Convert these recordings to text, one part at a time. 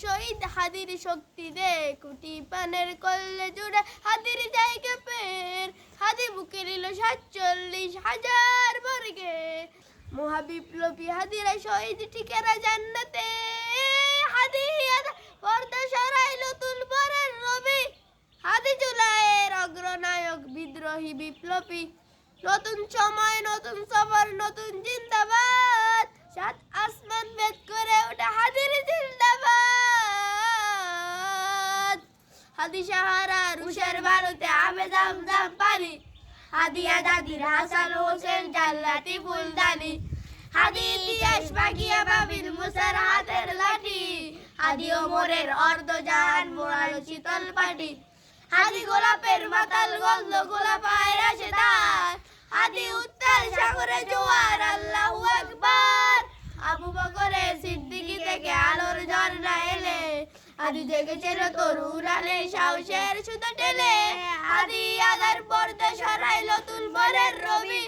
শহীদ হাদির শক্তি দে কুটি পানের কল্লে জুড়ে হাদির জায়গা পের হাদি বুকে নিল ৪৭,০০০ বর্গে মহাবিপ্লবী হাদিরা শহীদ ঠিকানা জান্নাতে হাদি পর্দা সরাইলো তুলবরের রবি হাদি জুলাইয়ের অগ্রনায়ক বিদ্রোহী বিপ্লবী নতুন সময় নতুন সফর নতুন জিন্দাবাদ সাত আসমান ভেদ করে ওঠা হাদির জিন্দাবাদ হাদি সাহারা রুশের ভারতে আবে জামজাম পানি হাদিয়া দাদির হাসান হোসেন জান্নাতি ফুলদানি হাদি ইতিহাস বাগিয়া বাবিল মুসার হাতের লাঠি হাদি ওমরের অর্ধজাহান মোড়ালো শীতল পাটি হাদি গোলাপের মাতাল গন্ধ গোলাপ আয়রা সে তার হাদি উত্তাল সাগরে জোয়ার আল্লাহু আকবার আবু বকরের সিদ্দিকী থেকে আলোর ঝর্ণা এলে হাদি জেগেছিল তরুণ আলে সাহসের সুতো টেলে হাদি আদার পর্দা সরাইলো তুলবরের রবি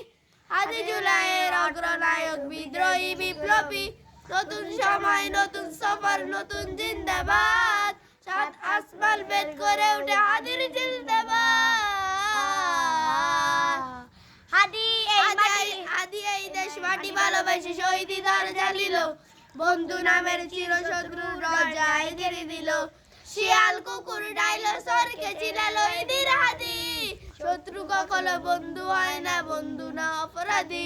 হাদি জুলাইয়ের অগ্রনায়ক বিদ্রোহী বিপ্লবী নতুন সময় নতুন সফর নতুন জিন্দাবাদ সাত আসমান ভেদ করে উঠে হাদির জিন্দাবাদ হাদি এই দেশ মাটি ভালোবেসে শহীদি দরজা নিল বন্ধু নামের চিরশত্রুর রজায় ঘিরে দিল শিয়াল কুকুর ডাইনোসরকে চিনালো ঈদের হাদি শত্রু কখনো বন্ধু হয় না বন্ধু না অপরাধী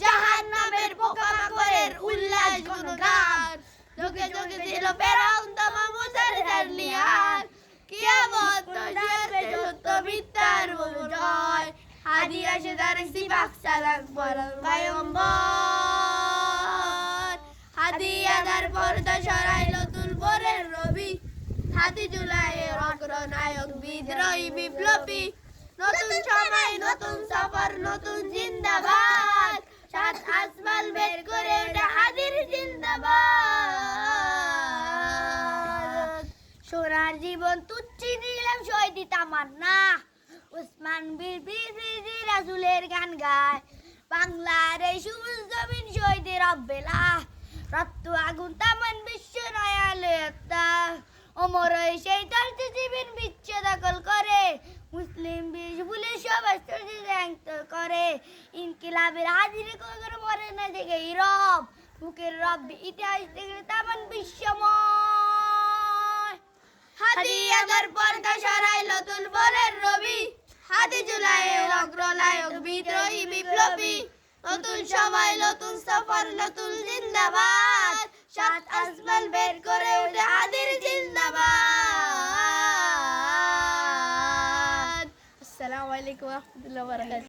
জাহান্নামের পোকামাকড়ের উল্লাস গুণগান যোগে যোগে ছিল ফেরাউন তামা মুসার জালিয়াত কিয়ামত নজিবে সত্য মিথ্যার জয় হাদি আসে তার সিবাক সালাক বরং পয়গম্বর হাদি আদার পর্দা সরাইলো তুলবরের রবি হাদি জুলাইয়ের অগ্রনায়ক বিদ্রোহী বিপ্লবী নতুন সময় নতুন সফর নতুন জিন্দাবাদ সাত আসমান বের করে ওঠে হাদির জিন্দাবাদ সোনার জীবন তুচ্ছি দিলাম শহীদি তামান্না ওসমান বিবি রাসূলের গান গায় বাংলার এই সবুজ জমিন শহীদের অবহেলা রক্ত আগুন তামান বিশ্ব নয়ালে ওমর সেই দলটি জীবন বিচ্ছ দখল করে মুসলিম বিশ ভুলে সবাই করে ইনকিলাবের হাজিরে কখনো মরে না জেগে রব বুকের রব ইতিহাস থেকে তামান বিশ্বময় হাদি আদার পর্দা সরাইলো তুলবরের রবি হাদি জুলাইয়ের অগ্রনায়ক বিদ্রোহী বিপ্লবী নতুন সময় নতুন সফর নতুন জিন্দাবাদ সাত আসমান বের করে উঠে হাদির জিন্দাবাদ আসসালামু আলাইকুম ওয়া রাহমাতুল্লাহি ওয়া বারাকাতুহু।